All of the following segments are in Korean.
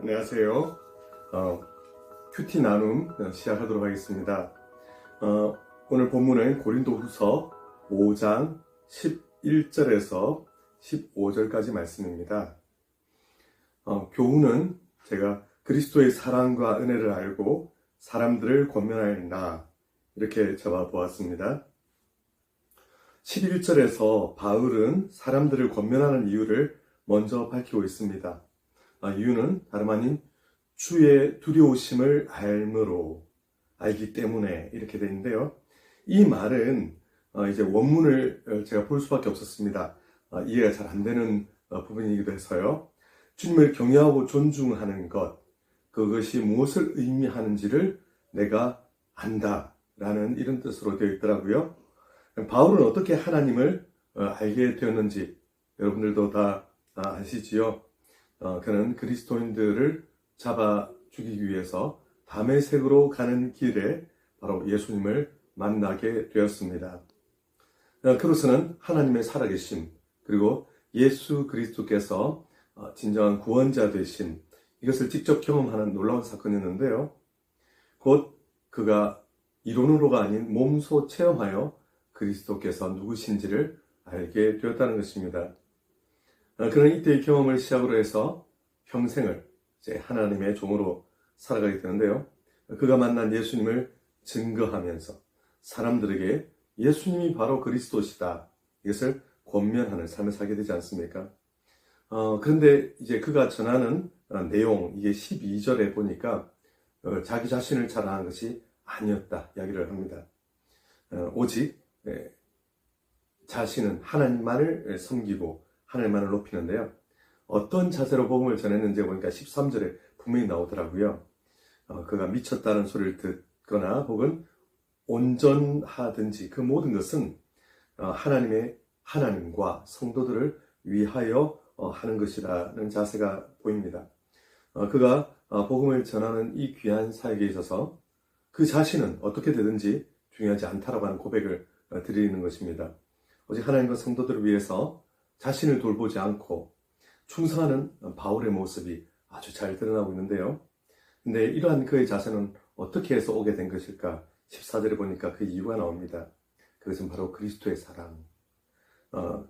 안녕하세요. 큐티 나눔 시작하도록 하겠습니다. 오늘 본문은 고린도후서 5장 11절에서 15절까지 말씀입니다. 교훈은 제가 그리스도의 사랑과 은혜를 알고 사람들을 권면할 나, 이렇게 잡아보았습니다. 11절에서 바울은 사람들을 권면하는 이유를 먼저 밝히고 있습니다. 이유는 다름 아닌 주의 두려우심을 알기 때문에 이렇게 되는데요. 이 말은 이제 원문을 제가 볼 수밖에 없었습니다. 이해가 잘 안 되는 부분이기도 해서요. 주님을 경외하고 존중하는 것, 그것이 무엇을 의미하는지를 내가 안다라는 이런 뜻으로 되어 있더라고요. 바울은 어떻게 하나님을 알게 되었는지 여러분들도 다 아시지요. 그는 그리스도인들을 잡아 죽이기 위해서 다메섹으로 가는 길에 바로 예수님을 만나게 되었습니다. 그로서는 하나님의 살아계심, 그리고 예수 그리스도께서 진정한 구원자 되신 이것을 직접 경험하는 놀라운 사건이었는데요. 곧 그가 이론으로가 아닌 몸소 체험하여 그리스도께서 누구신지를 알게 되었다는 것입니다. 그는 이때의 경험을 시작으로 해서 평생을 이제 하나님의 종으로 살아가게 되는데요. 그가 만난 예수님을 증거하면서 사람들에게 예수님이 바로 그리스도시다, 이것을 권면하는 삶을 살게 되지 않습니까? 그런데 이제 그가 전하는 내용, 이게 12절에 보니까 자기 자신을 자랑한 것이 아니었다 이야기를 합니다. 오직 자신은 하나님만을 섬기고 하나님만을 높이는데요. 어떤 자세로 복음을 전했는지 보니까 13절에 분명히 나오더라고요. 그가 미쳤다는 소리를 듣거나 혹은 온전하든지 그 모든 것은 하나님과 성도들을 위하여 하는 것이라는 자세가 보입니다. 그가 복음을 전하는 이 귀한 사역에 있어서 그 자신은 어떻게 되든지 중요하지 않다라고 하는 고백을 드리는 것입니다. 오직 하나님과 성도들을 위해서 자신을 돌보지 않고 충성하는 바울의 모습이 아주 잘 드러나고 있는데요. 근데 이러한 그의 자세는 어떻게 해서 오게 된 것일까? 14절에 보니까 그 이유가 나옵니다. 그것은 바로 그리스도의 사랑.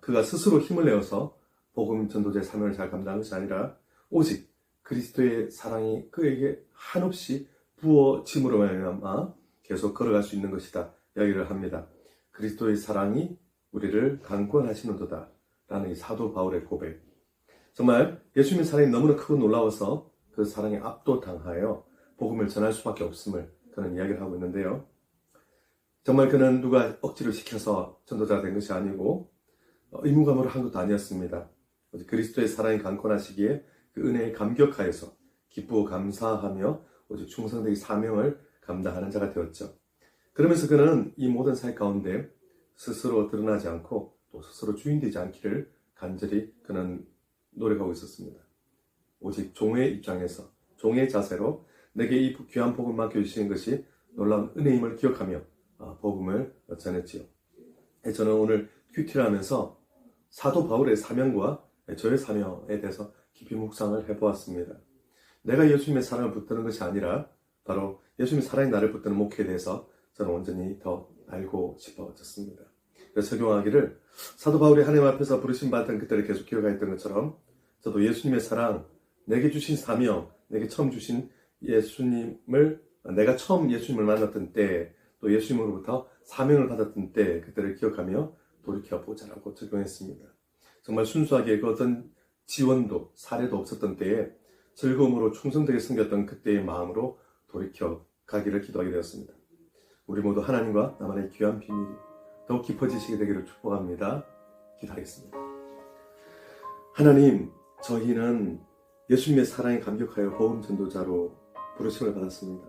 그가 스스로 힘을 내어서 복음 전도자의 사명을 잘 감당한 것이 아니라 오직 그리스도의 사랑이 그에게 한없이 부어짐으로 말미암아 계속 걸어갈 수 있는 것이다 이야기를 합니다. 그리스도의 사랑이 우리를 강권하시는도다 라는 이 사도 바울의 고백. 정말 예수님의 사랑이 너무나 크고 놀라워서 그 사랑에 압도당하여 복음을 전할 수밖에 없음을 그는 이야기를 하고 있는데요. 정말 그는 누가 억지로 시켜서 전도자가 된 것이 아니고 의무감으로 한 것도 아니었습니다. 그리스도의 사랑이 강권하시기에 그 은혜에 감격하여서 기쁘고 감사하며 오직 충성되게 사명을 감당하는 자가 되었죠. 그러면서 그는 이 모든 사역 가운데 스스로 드러나지 않고 또 스스로 주인되지 않기를 간절히 그는 노력하고 있었습니다. 오직 종의 입장에서 종의 자세로 내게 이 귀한 복음을 맡겨주신 것이 놀라운 은혜임을 기억하며 복음을 전했지요. 저는 오늘 큐티를 하면서 사도 바울의 사명과 저의 사명에 대해서 깊이 묵상을 해보았습니다. 내가 예수님의 사랑을 붙드는 것이 아니라 바로 예수님의 사랑이 나를 붙드는 목회에 대해서 저는 온전히 더 알고 싶어졌습니다. 그래서 적용하기를 사도 바울이 하나님 앞에서 부르심 받던 그때를 계속 기억하였던 것처럼 저도 예수님의 사랑, 내게 주신 사명, 내게 처음 주신 예수님을, 내가 처음 예수님을 만났던 때, 또 예수님으로부터 사명을 받았던 때, 그때를 기억하며 돌이켜보자라고 적용했습니다. 정말 순수하게 그 어떤 지원도, 사례도 없었던 때에 즐거움으로 충성되게 섬겼던 그때의 마음으로 돌이켜 가기를 기도하게 되었습니다. 우리 모두 하나님과 나만의 귀한 비밀이 더욱 깊어지시게 되기를 축복합니다. 기도하겠습니다. 하나님, 저희는 예수님의 사랑에 감격하여 복음 전도자로 부르심을 받았습니다.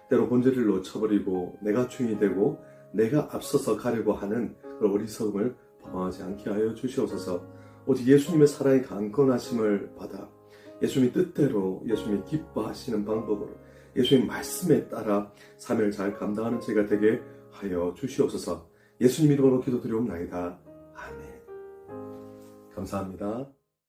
때로 본질을 놓쳐버리고 내가 주인이 되고 내가 앞서서 가려고 하는 그런 어리석음을 범하지 않게 하여 주시옵소서. 오직 예수님의 사랑의 강건하심을 받아 예수님의 뜻대로 예수님이 기뻐하시는 방법으로 예수님의 말씀에 따라 사명을 잘 감당하는 저희가 되게 하여 주시옵소서. 예수님 이름으로 기도드리옵나이다. 아멘. 감사합니다.